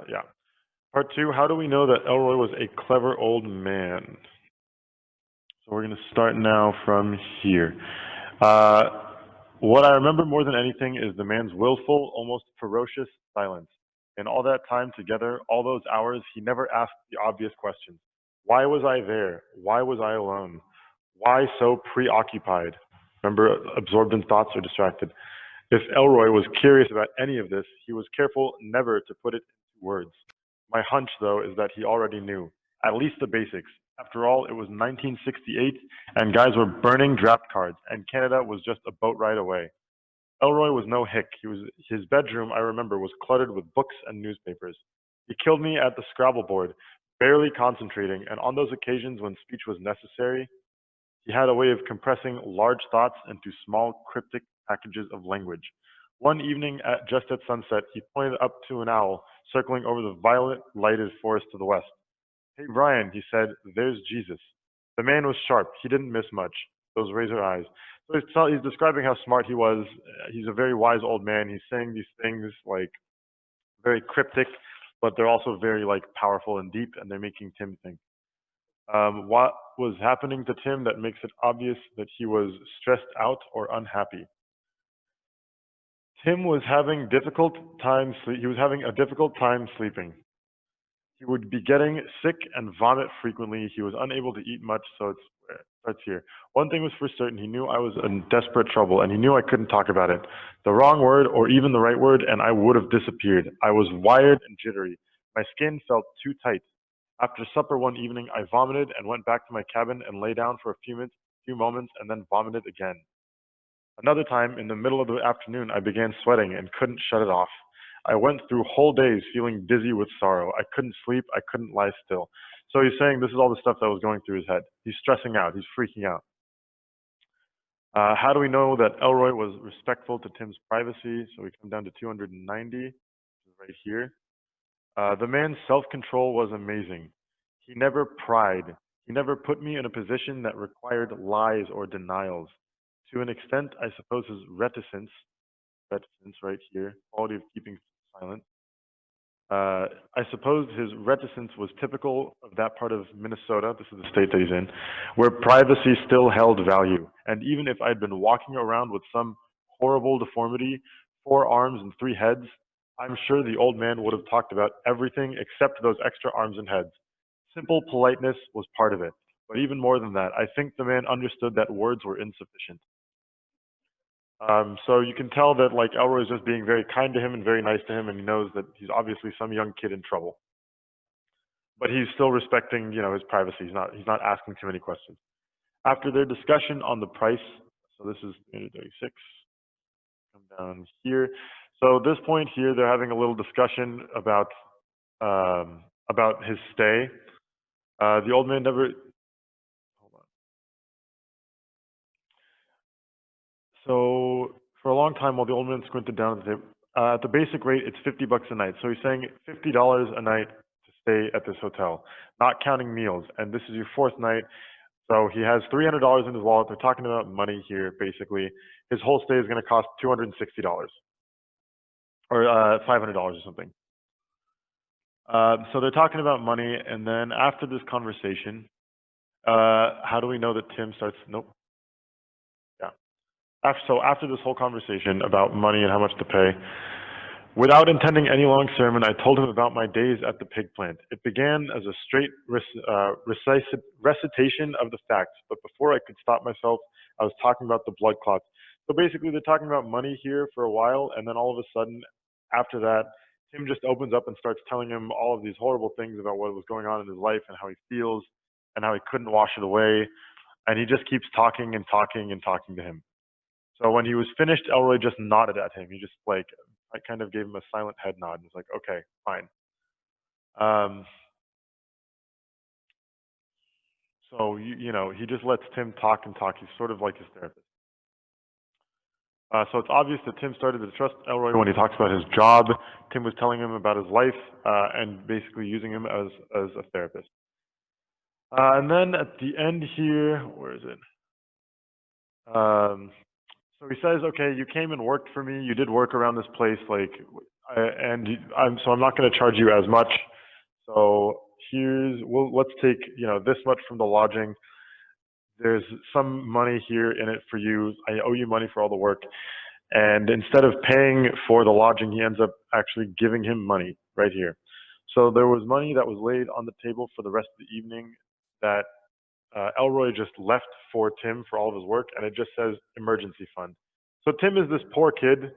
Yeah. Part two, how do we know that Elroy was a clever old man? So we're going to start now from here. Uh, what I remember more than anything is the man's willful, almost ferocious silence. In all that time together, all those hours, he never asked the obvious questions. Why was I there? Why was I alone? Why so preoccupied? Remember, absorbed in thoughts or distracted. If Elroy was curious about any of this, he was careful never to put it into words. My hunch, though, is that he already knew, at least the basics. After all, it was 1968, and guys were burning draft cards, and Canada was just a boat ride away. Elroy was no hick. His bedroom, I remember, was cluttered with books and newspapers. He killed me at the Scrabble board, barely concentrating, and on those occasions when speech was necessary, he had a way of compressing large thoughts into small, cryptic packages of language. One evening, just at sunset, he pointed up to an owl circling over the violet lighted forest to the west. Hey, Brian, he said, there's Jesus. The man was sharp. He didn't miss much. Those razor eyes. So he's describing how smart he was. He's a very wise old man. He's saying these things like very cryptic, but they're also very like powerful and deep, and they're making Tim think. What was happening to Tim that makes it obvious that he was stressed out or unhappy? Tim was having difficult time sleep. He was having a difficult time sleeping. He would be getting sick and vomit frequently. He was unable to eat much, so it starts here. One thing was for certain, he knew I was in desperate trouble, and he knew I couldn't talk about it. The wrong word, or even the right word, and I would have disappeared. I was wired and jittery. My skin felt too tight. After supper one evening, I vomited and went back to my cabin and lay down for a few moments, and then vomited again. Another time, in the middle of the afternoon, I began sweating and couldn't shut it off. I went through whole days feeling dizzy with sorrow. I couldn't sleep. I couldn't lie still. So he's saying this is all the stuff that was going through his head. He's stressing out. He's freaking out. How do we know that Elroy was respectful to Tim's privacy? So we come down to 290, which is right here. The man's self-control was amazing. He never pried. He never put me in a position that required lies or denials. To an extent, I suppose his reticence right here, quality of keeping silent. I suppose his reticence was typical of that part of Minnesota, this is the state that he's in, where privacy still held value. And even if I'd been walking around with some horrible deformity, 4 arms and 3 heads, I'm sure the old man would have talked about everything except those extra arms and heads. Simple politeness was part of it. But even more than that, I think the man understood that words were insufficient. So you can tell that like Elroy is just being very kind to him and very nice to him, and he knows that he's obviously some young kid in trouble. But he's still respecting, his privacy. He's not asking too many questions. After their discussion on the price, so this is 336. Come down here. So at this point here, they're having a little discussion about his stay. The old man never. Hold on. So for a long time, while the old man squinted down at the table, at the basic rate, it's $50 a night. So he's saying $50 a night to stay at this hotel, not counting meals. And this is your fourth night. So he has $300 in his wallet. They're talking about money here, basically. His whole stay is going to cost $260 or $500 or something. So they're talking about money. And then after this conversation, how do we know that Tim starts? Nope. Yeah. After this whole conversation about money and how much to pay, without intending any long sermon, I told him about my days at the pig plant. It began as a straight recitation of the facts, but before I could stop myself, I was talking about the blood clots. So basically, they're talking about money here for a while, and then all of a sudden, after that, Tim just opens up and starts telling him all of these horrible things about what was going on in his life and how he feels and how he couldn't wash it away. And he just keeps talking and talking and talking to him. So when he was finished, Elroy just nodded at him. He just like, I kind of gave him a silent head nod. He's like, okay, fine. So he just lets Tim talk and talk. He's sort of like his therapist. So it's obvious that Tim started to trust Elroy when he talks about his job. Tim was telling him about his life and basically using him as a therapist. And then at the end here, where is it? So he says, okay, you came and worked for me. You did work around this place. Like, So I'm not going to charge you as much. So let's take, this much from the lodging. There's some money here in it for you. I owe you money for all the work. And instead of paying for the lodging, he ends up actually giving him money right here. So there was money that was laid on the table for the rest of the evening that Elroy just left for Tim for all of his work, and it just says emergency fund. So Tim is this poor kid.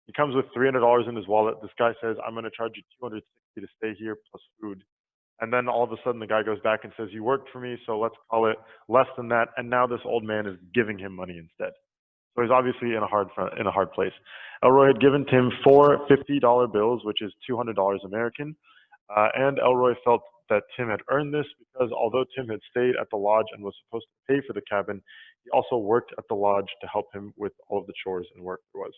He comes with $300 in his wallet. This guy says, I'm going to charge you $260 to stay here plus food. And then all of a sudden the guy goes back and says, you worked for me, so let's call it less than that. And now this old man is giving him money instead. So he's obviously in a hard place. Elroy had given Tim four $50 bills, which is $200 American. And Elroy felt that Tim had earned this because although Tim had stayed at the lodge and was supposed to pay for the cabin, he also worked at the lodge to help him with all of the chores and work there was.